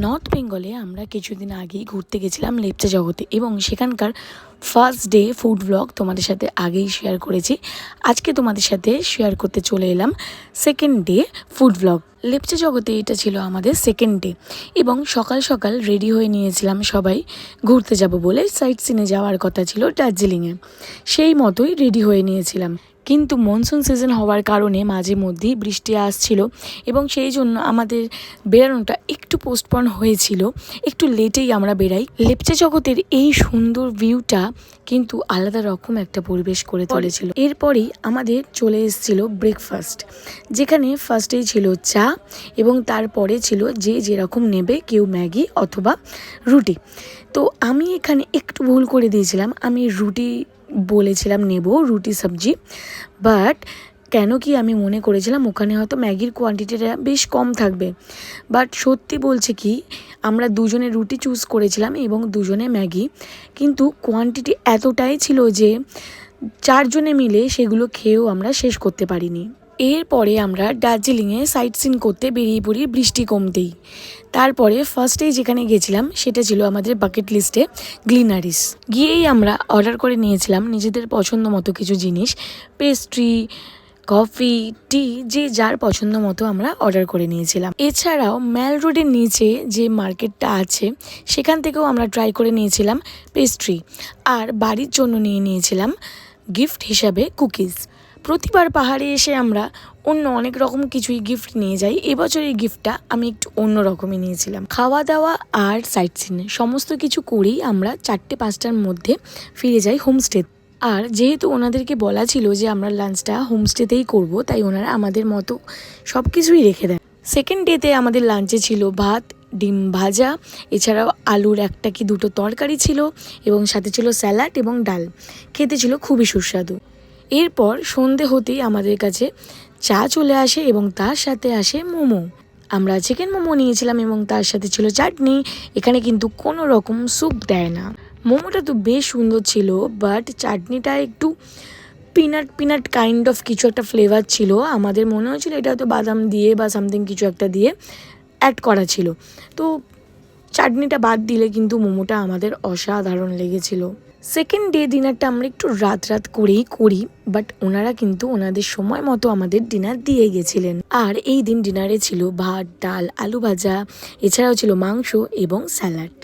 North বেঙ্গলে আমরা কিছুদিন আগেই ঘুরতে গেছিলাম লেপচা জগতে এবং সেখানকার ফার্স্ট ডে ফুড ব্লগ তোমাদের সাথে আগেই শেয়ার করেছি। আজকে তোমাদের সাথে শেয়ার করতে চলে এলাম second day food blog. Lepcha জগতে এটা ছিল আমাদের সেকেন্ড ডে এবং সকাল সকাল রেডি হয়ে নিয়েছিলাম সবাই ঘুরতে যাব বলে। সাইট সিনে যাওয়ার কথা ছিল দার্জিলিংয়ে, সেই মতোই রেডি হয়ে নিয়েছিলাম। কিন্তু মনসুন সিজন হওয়ার কারণে মাঝে মধ্যেই বৃষ্টি আসছিল এবং সেই জন্য আমাদের বেরানোটা একটু পোস্টপন হয়েছিল, একটু লেটেই আমরা বেরাই। লেপচা জগতের এই সুন্দর ভিউটা কিন্তু আলাদা রকম একটা পরিবেশ করে তুলেছিল। এরপরেই আমাদের চলে এসেছিল ব্রেকফাস্ট, যেখানে ফার্স্টেই ছিল চা এবং তারপরে ছিল যে যেরকম নেবে, কেউ ম্যাগি অথবা রুটি। তো আমি এখানে একটু ভুল করে দিয়েছিলাম, আমি রুটি বলেছিলাম নেব, রুটি সবজি। বাট কেন কি আমি মনে করেছিলাম ওখানে হয়তো ম্যাগির কোয়ান্টিটিটা বেশ কম থাকবে, বাট সত্যি বলছে কি আমরা দুজনে রুটি চুজ করেছিলাম এবং দুজনে ম্যাগি, কিন্তু কোয়ান্টিটি এতটাই ছিল যে চারজনে মিলে সেগুলো খেয়েও আমরা শেষ করতে পারিনি। এরপরে আমরা দার্জিলিংয়ে সাইট সিন করতে বেরিয়ে পড়ি বৃষ্টি কমতেই। তারপরে ফার্স্টেই যেখানে গেছিলাম সেটা ছিল আমাদের বাকেট লিস্টে গ্লিনারিস। গিয়েই আমরা অর্ডার করে নিয়েছিলাম নিজেদের পছন্দ মতো কিছু জিনিস, পেস্ট্রি, কফি, টি, যে যার পছন্দ মতো আমরা অর্ডার করে নিয়েছিলাম। এছাড়াও ম্যাল রোডের নিচে যে মার্কেটটা আছে সেখান থেকেও আমরা ট্রাই করে নিয়েছিলাম পেস্ট্রি, আর বাড়ির জন্য নিয়ে নিয়েছিলাম গিফট হিসাবে কুকিজ। প্রতিবার পাহাড়ে এসে আমরা অন্য অনেক রকম কিছুই গিফট নিয়ে যাই, এবছর এই গিফটটা আমি একটু অন্য রকমই নিয়েছিলাম। খাওয়া দাওয়া আর সাইট সিন সমস্ত কিছু করেই আমরা 4-5টার মধ্যে ফিরে যাই হোমস্টে। আর যেহেতু ওনাদেরকে বলা ছিল যে আমরা লাঞ্চটা হোমস্টেতেই করব, তাই ওনারা আমাদের মতো সব কিছুই রেখে দেন। সেকেন্ড ডেতে আমাদের লাঞ্চে ছিল ভাত, ডিম ভাজা, এছাড়াও আলুর 1টা কি 2টো তরকারি ছিল এবং সাথে ছিল স্যালাড এবং ডাল। খেতে ছিল খুবই সুস্বাদু। এরপর সন্ধে হতেই আমাদের কাছে চা চলে আসে এবং তার সাথে আসে মোমো। আমরা চিকেন মোমো নিয়েছিলাম এবং তার সাথে ছিল চাটনি। এখানে কিন্তু কোনো রকম স্যুপ দেয় না। মোমোটা তো বেশ সুন্দর ছিল, বাট চাটনিটা একটু পিনাট কাইন্ড অফ কিছু একটা ফ্লেভার ছিল। আমাদের মনে হয়েছিল এটা হয়তো বাদাম দিয়ে বা সামথিং কিছু একটা দিয়ে অ্যাড করা ছিল। তো চাটনিটা বাদ দিলে কিন্তু মোমোটা আমাদের অসাধারণ লেগেছিল। সেকেন্ড ডে ডিনারটা আমরা একটু রাত করেই করি, বাট ওনারা কিন্তু ওনাদের সময় মতো আমাদের ডিনার দিয়ে গেছিলেন। আর এই দিন ডিনারে ছিল ভাত, ডাল, আলু ভাজা, এছাড়াও ছিল মাংস এবং স্যালাড।